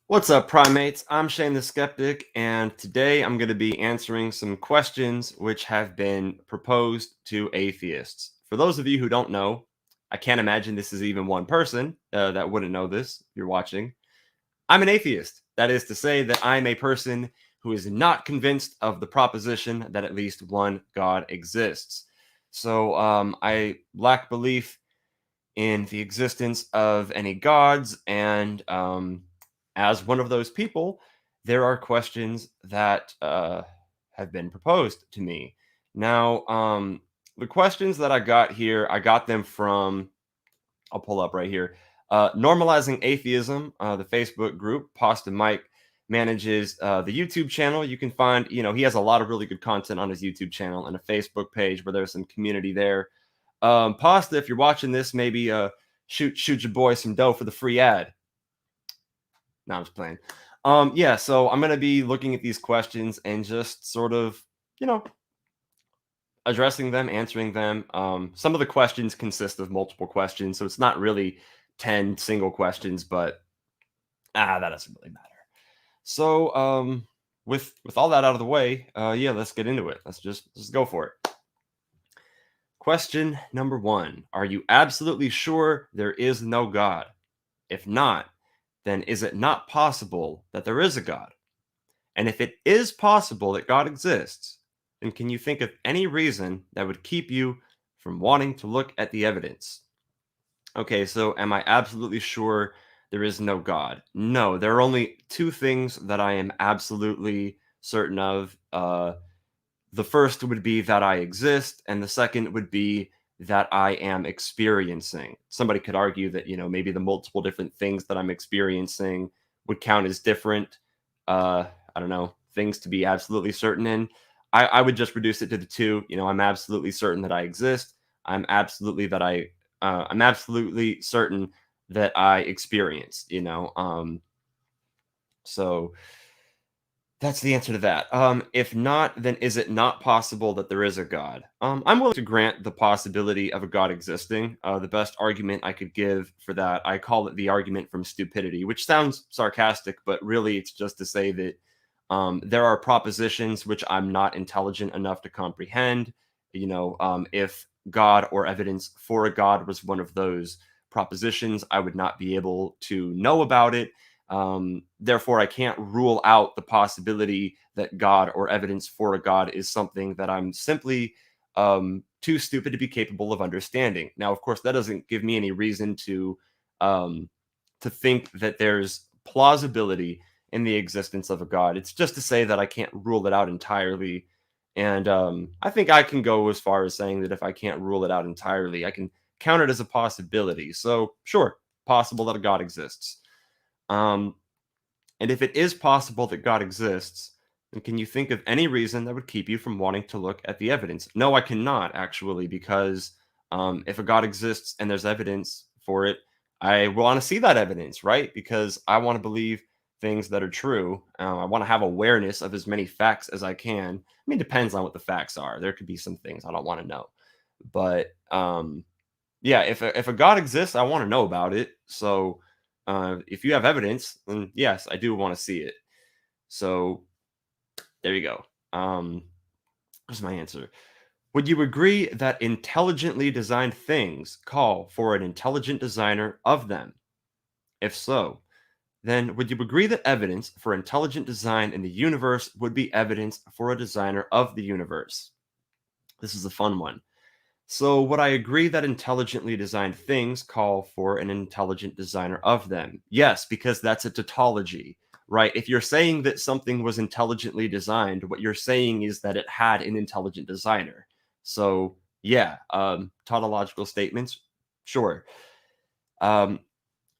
What's up, primates? I'm Shane the Skeptic, and today I'm going to be answering some questions which have been proposed to atheists. For those of you who don't know, I can't imagine this is even one person that wouldn't know this if you're watching. I'm an atheist. That is to say that I'm a person who is not convinced of the proposition that at least one God exists. So I lack belief in the existence of any gods, and as one of those people, there are questions that have been proposed to me. Now, the questions that I got here, I got them from, I'll pull up right here, Normalizing Atheism, the Facebook group. Pasta Mike manages the YouTube channel. You can find, he has a lot of really good content on his YouTube channel and a Facebook page where there's some community there. Pasta, if you're watching this, maybe shoot your boy some dough for the free ad. No, I'm just playing. Yeah, so I'm gonna be looking at these questions and just sort of, addressing them, answering them. Some of the questions consist of multiple questions, so it's not really 10 single questions, but that doesn't really matter. So, with all that out of the way, yeah, let's get into it. Let's go for it. Question number 1: Are you absolutely sure there is no God? If not, then is it not possible that there is a God? And if it is possible that God exists, then can you think of any reason that would keep you from wanting to look at the evidence? Okay, so am I absolutely sure there is no God? No, there are only two things that I am absolutely certain of. The first would be that I exist, and the second would be that I am experiencing. Somebody could argue that, maybe the multiple different things that I'm experiencing would count as different, I don't know, things to be absolutely certain in. I would just reduce it to the two. I'm absolutely certain that I exist. I'm absolutely certain that I experience, so that's the answer to that. If not, then is it not possible that there is a God? I'm willing to grant the possibility of a God existing. The best argument I could give for that, I call it the argument from stupidity, which sounds sarcastic, but really it's just to say that there are propositions which I'm not intelligent enough to comprehend. If God or evidence for a God was one of those propositions, I would not be able to know about it. Therefore, I can't rule out the possibility that God or evidence for a God is something that I'm simply too stupid to be capable of understanding. Now, of course, that doesn't give me any reason to think that there's plausibility in the existence of a God. It's just to say that I can't rule it out entirely. And I think I can go as far as saying that if I can't rule it out entirely, I can count it as a possibility. So, sure, possible that a God exists. And if it is possible that God exists, then can you think of any reason that would keep you from wanting to look at the evidence? No, I cannot, actually, because if a God exists and there's evidence for it, I want to see that evidence, right? Because I want to believe things that are true. I want to have awareness of as many facts as I can. I mean, it depends on what the facts are. There could be some things I don't want to know. But yeah, if a God exists, I want to know about it. So if you have evidence, then yes, I do want to see it. So there you go. What's my answer? Would you agree that intelligently designed things call for an intelligent designer of them? If so, then would you agree that evidence for intelligent design in the universe would be evidence for a designer of the universe? This is a fun one. So, would I agree that intelligently designed things call for an intelligent designer of them? Yes, because that's a tautology, right? If you're saying that something was intelligently designed, what you're saying is that it had an intelligent designer. So, yeah, tautological statements, sure. Um,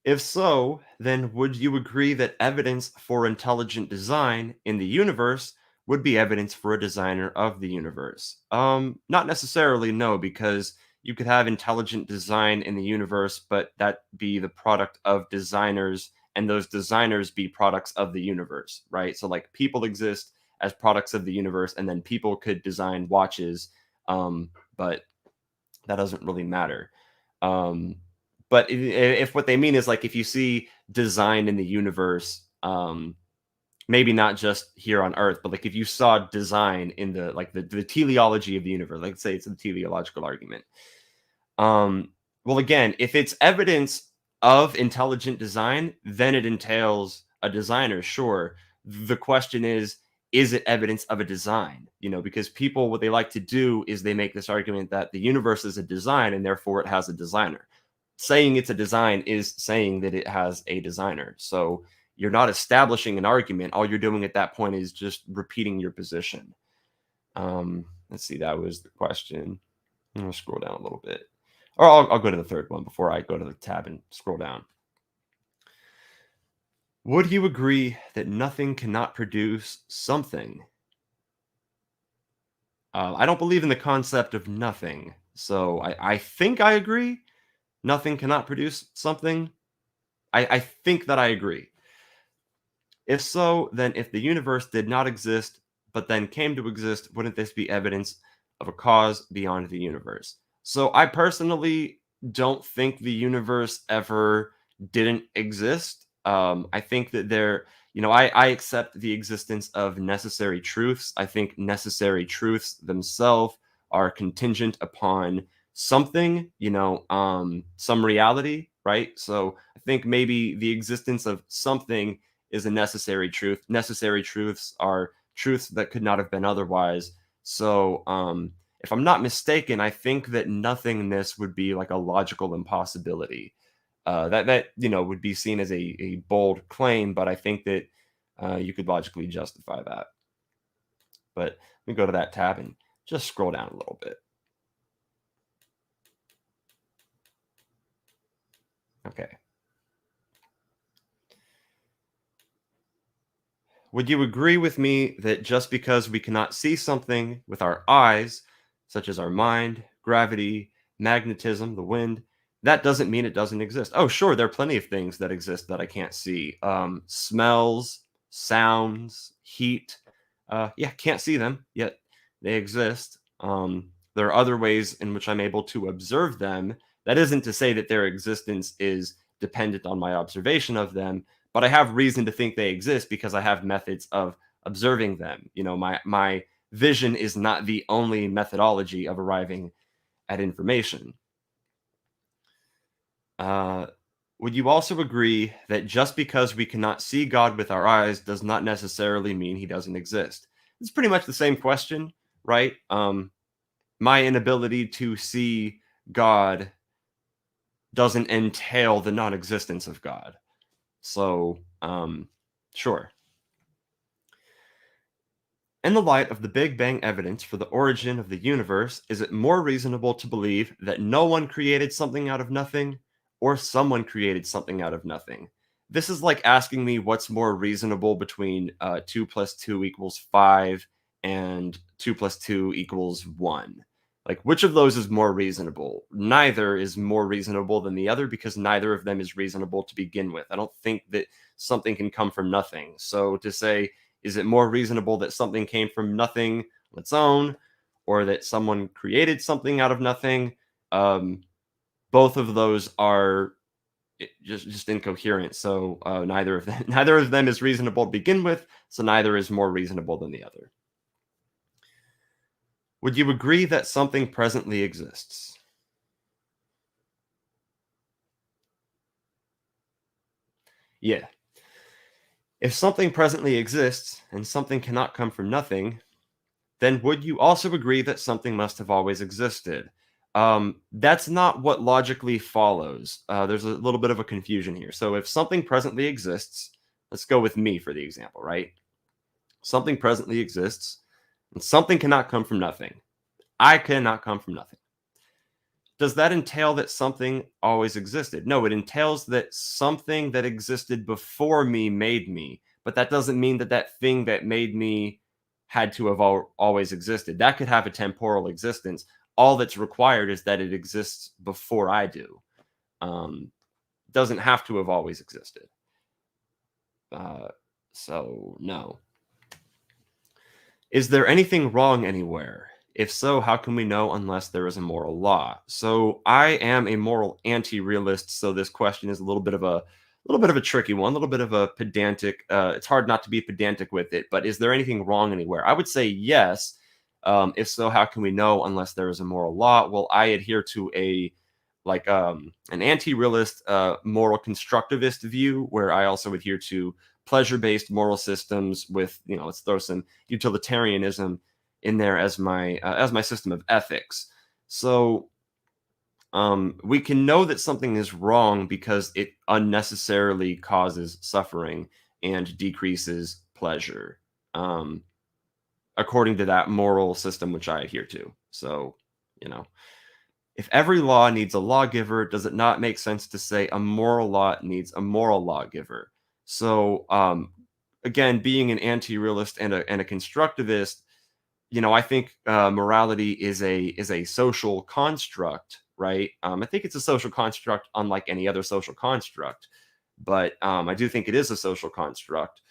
if so, then would you agree that evidence for intelligent design in the universe would be evidence for a designer of the universe? Not necessarily, no, because you could have intelligent design in the universe, but that be the product of designers, and those designers be products of the universe, right? So, like, people exist as products of the universe, and then people could design watches, but that doesn't really matter. Um, but if what they mean is like if you see design in the universe, maybe not just here on Earth, but like if you saw design in the teleology of the universe, like say it's a teleological argument, well, again, if it's evidence of intelligent design, then it entails a designer, sure. The question is it evidence of a design? Because people, what they like to do is they make this argument that the universe is a design and therefore it has a designer. Saying it's a design is saying that it has a designer. So you're not establishing an argument. All you're doing at that point is just repeating your position. Let's see, that was the question. I'm gonna scroll down a little bit. Or I'll go to the third one before I go to the tab and scroll down. Would you agree that nothing cannot produce something? I don't believe in the concept of nothing, so I think I agree. Nothing cannot produce something. I think that I agree. If so, then if the universe did not exist, but then came to exist, wouldn't this be evidence of a cause beyond the universe? So I personally don't think the universe ever didn't exist. I think that I accept the existence of necessary truths. I think necessary truths themselves are contingent upon something, some reality, right? So I think maybe the existence of something is a necessary truth. Necessary truths are truths that could not have been otherwise. So, if I'm not mistaken, I think that nothingness would be like a logical impossibility. That would be seen as a bold claim, but I think that you could logically justify that. But let me go to that tab and just scroll down a little bit. Okay. Would you agree with me that just because we cannot see something with our eyes, such as our mind, gravity, magnetism, the wind, that doesn't mean it doesn't exist? Oh, sure, there are plenty of things that exist that I can't see. Smells, sounds, heat. Yeah, can't see them, yet they exist. There are other ways in which I'm able to observe them. That isn't to say that their existence is dependent on my observation of them, but I have reason to think they exist because I have methods of observing them. My vision is not the only methodology of arriving at information. Uh, would you also agree that just because we cannot see God with our eyes does not necessarily mean he doesn't exist? It's pretty much the same question, right? My inability to see God doesn't entail the non-existence of God. So, sure. In the light of the Big Bang evidence for the origin of the universe, is it more reasonable to believe that no one created something out of nothing or someone created something out of nothing? This is like asking me what's more reasonable between 2 plus 2 equals 5 and 2 plus 2 equals 1. Like, which of those is more reasonable? Neither is more reasonable than the other because neither of them is reasonable to begin with. I don't think that something can come from nothing. So to say, is it more reasonable that something came from nothing on its own, or that someone created something out of nothing? Um, both of those are just incoherent. So neither of them neither of them is reasonable to begin with. So neither is more reasonable than the other. Would you agree that something presently exists? Yeah. If something presently exists and something cannot come from nothing, then would you also agree that something must have always existed? That's not what logically follows. There's a little bit of a confusion here. So if something presently exists, let's go with me for the example, right? Something presently exists, and something cannot come from nothing. I cannot come from nothing. Does that entail that something always existed? No, it entails that something that existed before me made me, but that doesn't mean that that thing that made me had to have always existed. That could have a temporal existence. All that's required is that it exists before I do. Doesn't have to have always existed. So no. Is there anything wrong anywhere? If so, how can we know unless there is a moral law? So I am a moral anti-realist, so this question is a little bit of a tricky one, a little bit of a pedantic. It's hard not to be pedantic with it, but is there anything wrong anywhere? I would say yes. If so, how can we know unless there is a moral law? Well, I adhere to an anti-realist, moral constructivist view, where I also adhere to pleasure-based moral systems with, let's throw some utilitarianism in there as my system of ethics. So we can know that something is wrong because it unnecessarily causes suffering and decreases pleasure, according to that moral system which I adhere to. So, if every law needs a lawgiver, does it not make sense to say a moral law needs a moral lawgiver? So, again, being an anti-realist and a constructivist, I think morality is a social construct, right? I think it's a social construct unlike any other social construct, but I do think it is a social construct.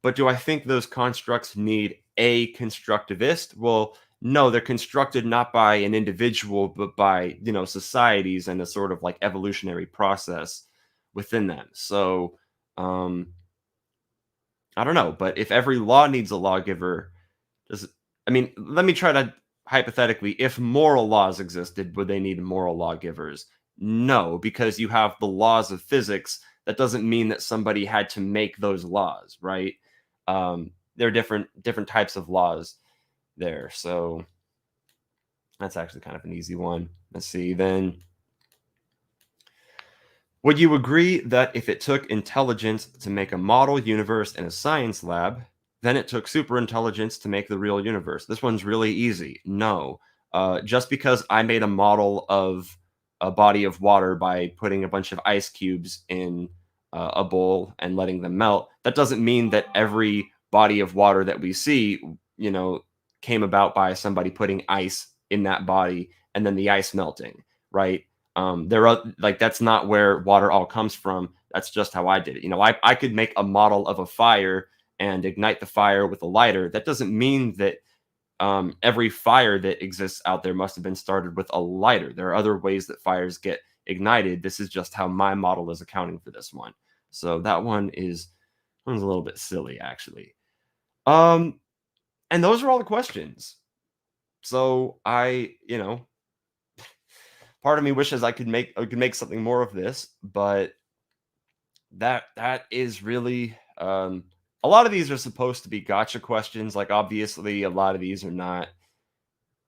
But do I think those constructs need a constructivist? Well, no, they're constructed not by an individual, but by, societies and a sort of like evolutionary process within them. So, I don't know, but if every law needs a lawgiver, let me try to hypothetically, if moral laws existed, would they need moral lawgivers? No, because you have the laws of physics. That doesn't mean that somebody had to make those laws, right? There are different types of laws there. So that's actually kind of an easy one. Let's see then. Would you agree that if it took intelligence to make a model universe in a science lab, then it took superintelligence to make the real universe? This one's really easy. No. Just because I made a model of a body of water by putting a bunch of ice cubes in a bowl and letting them melt, that doesn't mean that every body of water that we see, came about by somebody putting ice in that body and then the ice melting, right? There are that's not where water all comes from. That's just how I did it. I could make a model of a fire and ignite the fire with a lighter. That doesn't mean that every fire that exists out there must have been started with a lighter. There are other ways that fires get ignited. This is just how my model is accounting for this one. So that one's a little bit silly, actually. And those are all the questions. So I, part of me wishes I could make something more of this, but that is really a lot of these are supposed to be gotcha questions. Like, obviously, a lot of these are not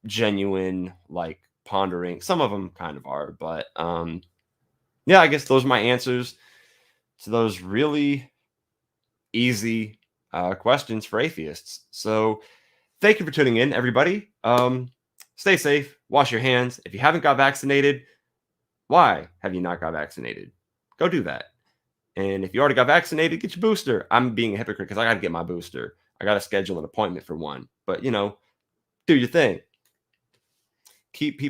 genuine, like pondering. Some of them kind of are, but yeah, I guess those are my answers to those really easy questions for atheists. So thank you for tuning in, everybody. Stay safe, wash your hands. If you haven't got vaccinated, why have you not got vaccinated? Go do that. And if you already got vaccinated, get your booster. I'm being a hypocrite because I got to get my booster. I got to schedule an appointment for one. But, do your thing. Keep people